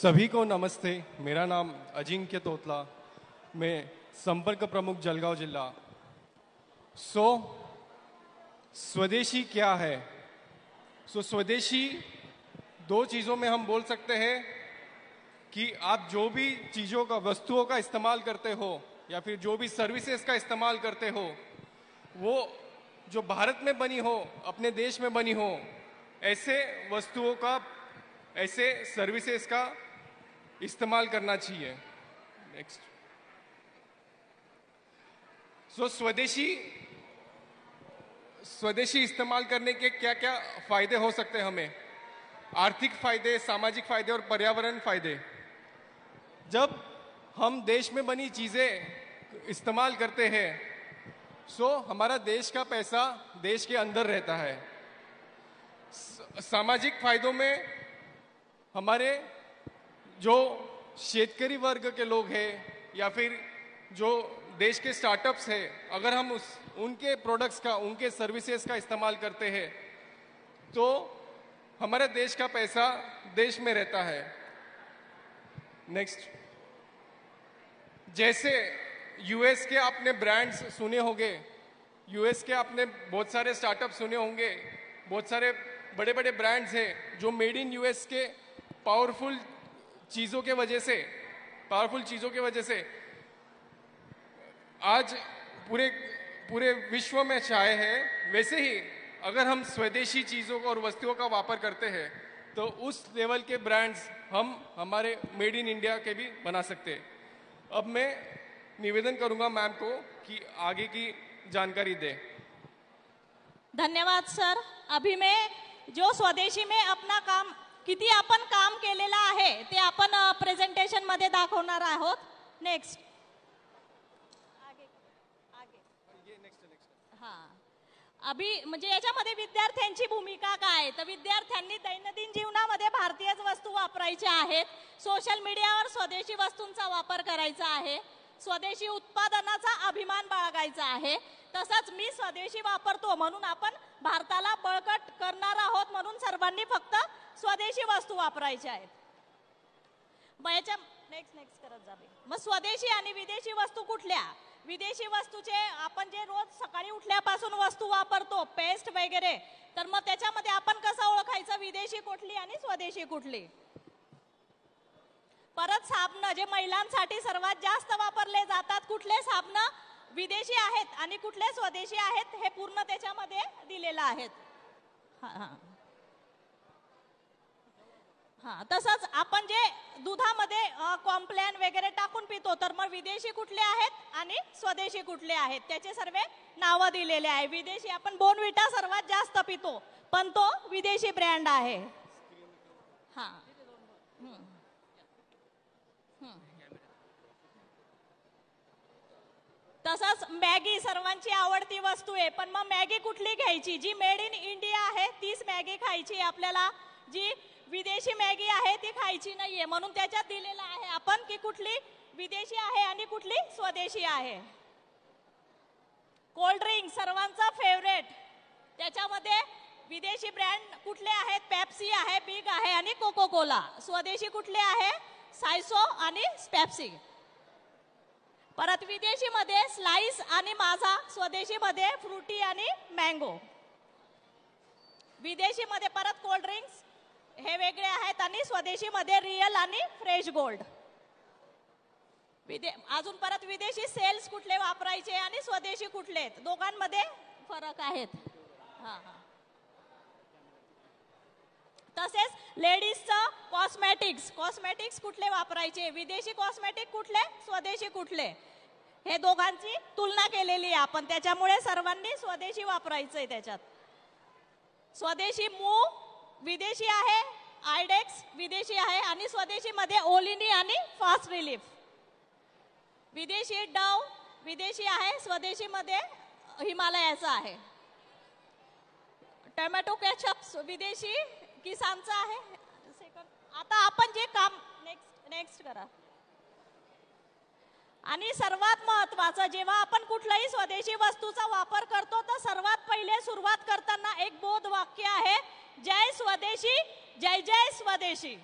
सभी को नमस्ते। मेरा नाम अजिंक्य तोतला, मैं संपर्क प्रमुख जलगांव जिला। स्वदेशी क्या है? स्वदेशी दो चीज़ों में हम बोल सकते हैं कि आप जो भी चीज़ों का वस्तुओं का इस्तेमाल करते हो या फिर जो भी सर्विसेज का इस्तेमाल करते हो, वो जो भारत में बनी हो, अपने देश में बनी हो, ऐसे वस्तुओं का, ऐसे सर्विसेज का इस्तेमाल करना चाहिए। नेक्स्ट। स्वदेशी इस्तेमाल करने के क्या क्या फायदे हो सकते हैं हमें? आर्थिक फायदे, सामाजिक फायदे और पर्यावरण फायदे। जब हम देश में बनी चीजें इस्तेमाल करते हैं, हमारा देश का पैसा देश के अंदर रहता है। सामाजिक फायदों में हमारे जो शेतकरी वर्ग के लोग हैं या फिर जो देश के स्टार्टअप्स हैं, अगर हम उनके प्रोडक्ट्स का, उनके सर्विसेज का इस्तेमाल करते हैं तो हमारे देश का पैसा देश में रहता है। नेक्स्ट। जैसे यूएस के आपने ब्रांड्स सुने होंगे, यूएस के आपने बहुत सारे स्टार्टअप सुने होंगे, बहुत सारे बड़े बड़े ब्रांड्स हैं जो made in US K powerful चीज़ों के वजह से आज पूरे विश्व में छाए हैं। वैसे ही अगर हम स्वदेशी चीज़ों और वस्तुओं का वापर करते हैं तो उस लेवल के ब्रांड्स हम हमारे मेड इन इंडिया के भी बना सकते हैं। अब मैं निवेदन करूंगा मैम को कि आगे की जानकारी दे। धन्यवाद सर। अभी मैं जो स्वदेशी में अपना काम किती आपण काम केलेला आहे ते आपण प्रेझेंटेशन मध्ये दाखवणार आहोत। नेक्स्ट। अभी म्हणजे याच्यामध्ये विद्यार्थ्यांची भूमिका काय, तर विद्यार्थ्यांनी दैनंदिन जीवनामध्ये भारतीयच वस्तू वापरायच्या आहेत, सोशल मीडियावर स्वदेशी वस्तूंचा वापर करायचा आहे, स्वदेशी उत्पादनाचा अभिमान बाळगायचा आहे। तसंच मी स्वदेशी वापरतो म्हणून आपण भारताला बळकट करणार आहोत, म्हणून सर्वांनी फक्त स्वदेशी वस्तू वापरायच्या आहेत। बायच्या नेक्स्ट करत जावे। मग स्वदेशी आणि विदेशी वस्तू कुठल्या? विदेशी वस्तूचे आपण जे रोज सकाळी उठल्यापासून वस्तू वापरतो, पेस्ट वगैरे, तर मग त्याच्यामध्ये आपण कसं ओळखायचं विदेशी कुठली आणि स्वदेशी कुठली? परत साबण जे महिलांसाठी सर्वात जास्त वापरले जातात, कुठले साबण विदेशी आहेत आणि कुठले स्वदेशी आहेत हे पूर्ण त्याच्यामध्ये दिलेलं आहे। तसंच आपण जे दुधामध्ये कॉम्प्लॅन वगैरे टाकून पितो, तर मग विदेशी कुठले आहेत आणि स्वदेशी कुठले आहेत त्याचे सर्व नाव दिलेले आहे। विदेशी आपण बोर्नव्हिटा सर्वात जास्त पितो, पण तो विदेशी ब्रँड आहे। तसंच मॅगी सर्वांची आवडती वस्तू आहे, पण मग मॅगी कुठली घ्यायची? जी मेड इन इंडिया आहे तीच मॅगी खायची आपल्याला, जी विदेशी मॅगी आहे ती खायची नाहीये। म्हणून त्याच्यात दिलेलं आहे आपण की कुठली विदेशी आहे आणि कुठली स्वदेशी आहे। कोल्ड ड्रिंक सर्वांचा फेवरेट, त्याच्यामध्ये विदेशी ब्रँड कुठले आहेत? पेप्सी आहे, बिग आहे आणि कोको कोला। स्वदेशी कुठले आहे? सायसो आणि पेप्सी। परत विदेशी मध्ये स्लाइस आणि माझा, स्वदेशी मध्ये फ्रुटी आणि मँगो। विदेशी मध्ये परत कोल्ड ड्रिंक्स हे वेगळे आहेत आणि स्वदेशी मध्ये रियल आणि फ्रेश गोल्ड। अजून परत विदेशी सेल्स कुठले वापरायचे आणि स्वदेशी कुठले, दोघांमध्ये फरक आहेत। तसेच लेडीजचं कॉस्मेटिक्स कुठले वापरायचे, विदेशी कॉस्मेटिक कुठले, स्वदेशी कुठले, हे दोघांची तुलना केलेली आहे आपण। त्याच्यामुळे सर्वांनी स्वदेशी वापरायचंय। त्याच्यात स्वदेशी मूव विदेशी आहे, आयडेक्स विदेशी आहे आणि स्वदेशी मध्ये ओलिनी आणि फास्ट रिलीफ। विदेशी डव विदेशी आहे, स्वदेशी मध्ये हिमालयाचा आहे। टोमॅटो केचप विदेशी किसानचा आहे। आता आपण जे काम नेक्स्ट करा। आणि सर्वात महत्त्वाचं, जेव्हा आपण कुठल्याही स्वदेशी वस्तूचा वापर करतो तर सर्वात पहिले सुरुवात करताना एक बोध वाक्य आहे, जय स्वदेशी जय जय स्वदेशी।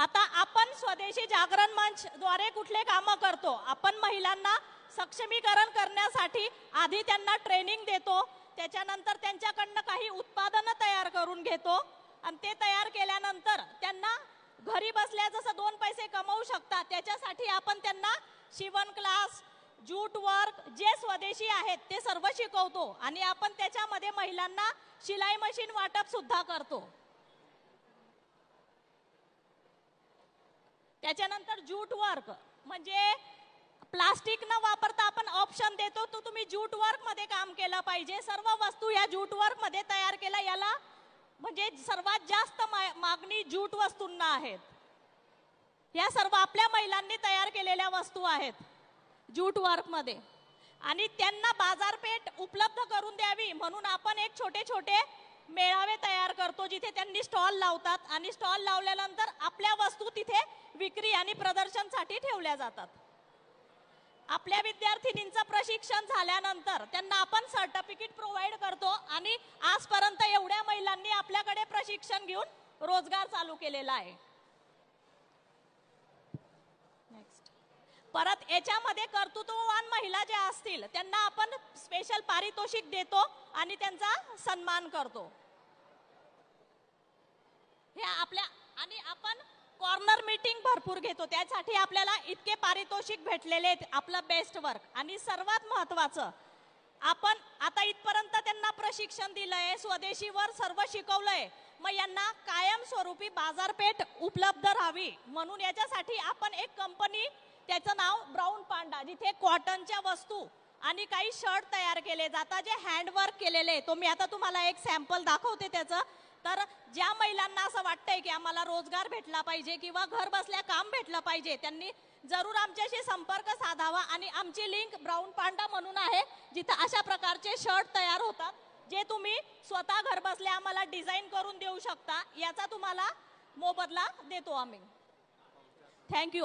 आता आपण स्वदेशी जागरण मंच द्वारे कुठले कामं करतो? आपण महिलांना सक्षमीकरण करण्यासाठी आधी त्यांना ट्रेनिंग देतो, त्याच्यानंतर त्यांच्याकडनं काही उत्पादनं तयार करून घेतो आणि ते तयार केल्यानंतर त्यांना घरी बसल्या जसं 2 पैसे कमवू शकतात त्याच्यासाठी आपण त्यांना शिवण क्लास, जूट वर्क जे स्वदेशी आहेत ते सर्व शिकवतो आणि आपण त्याच्यामध्ये महिलांना शिलाई मशीन वाटप सुद्धा करतो. त्याच्यानंतर जूट वर्क म्हणजे प्लास्टिक न वापरता आपण ऑप्शन देतो, तो तुम्ही जूट वर्क मध्ये काम केलं पाहिजे. सर्व वस्तू या जूट वर्क मध्ये तयार केल्या, याला म्हणजे सर्वात जास्त मागणी जूट वस्तूंना आहेत. या सर्व आपल्या महिलांनी तयार केलेल्या वस्तू आहेत जूट वर्क मध्ये आणि त्यांना बाजारपेठ उपलब्ध करून द्यावी म्हणून आपण एक छोटे छोटे मेळावे तयार करतो जिथे त्यांनी स्टॉल लावतात आणि स्टॉल लावल्यानंतर आपल्या वस्तू तिथे विक्री आणि प्रदर्शनासाठी ठेवल्या जातात. आपल्या विद्यार्थिनींचं प्रशिक्षण झाल्यानंतर त्यांना आपण सर्टिफिकेट प्रोव्हाइड करतो आणि आजपर्यंत एवढ्या महिलांनी आपल्याकडे प्रशिक्षण घेऊन रोजगार चालू केलेला आहे. परत याच्यामध्ये कर्तृत्ववान महिला ज्या असतील त्यांना आपण स्पेशल पारितोषिक देतो आणि त्यांचा सन्मान करतो. हे आपल्या आणि आपण कॉर्नर मीटिंग भरपूर घेतो, त्यासाठी आपल्याला इतके पारितोषिक भेटलेले आहेत. आपलं बेस्ट वर्क आणि सर्वात महत्त्वाचं आपण आता इथपर्यंत त्यांना प्रशिक्षण दिलंय, स्वदेशीवर सर्व शिकवलंय, मग यांना कायमस्वरूपी बाजारपेठ उपलब्ध राहावी म्हणून याच्यासाठी आपण एक कंपनी, त्याचं नाव ब्राऊन पांडा, जिथे कॉटनच्या वस्तू आणि काही शर्ट तयार केले जातात जे हँडवर्क केलेले. तो मी आता तुम्हाला एक सॅम्पल दाखवते त्याचं. तर ज्या महिलांना असं वाटतंय की आम्हाला रोजगार भेटला पाहिजे किंवा घर बसल्या काम भेटलं पाहिजे त्यांनी जरूर आमच्याशी संपर्क साधावा आणि आमची लिंक ब्राऊन पांडा म्हणून आहे जिथे अशा प्रकारचे शर्ट तयार होतात जे तुम्ही स्वतः घर बसल्या आम्हाला डिझाईन करून देऊ शकता. याचा तुम्हाला मोबदला देतो आम्ही. थँक्यू.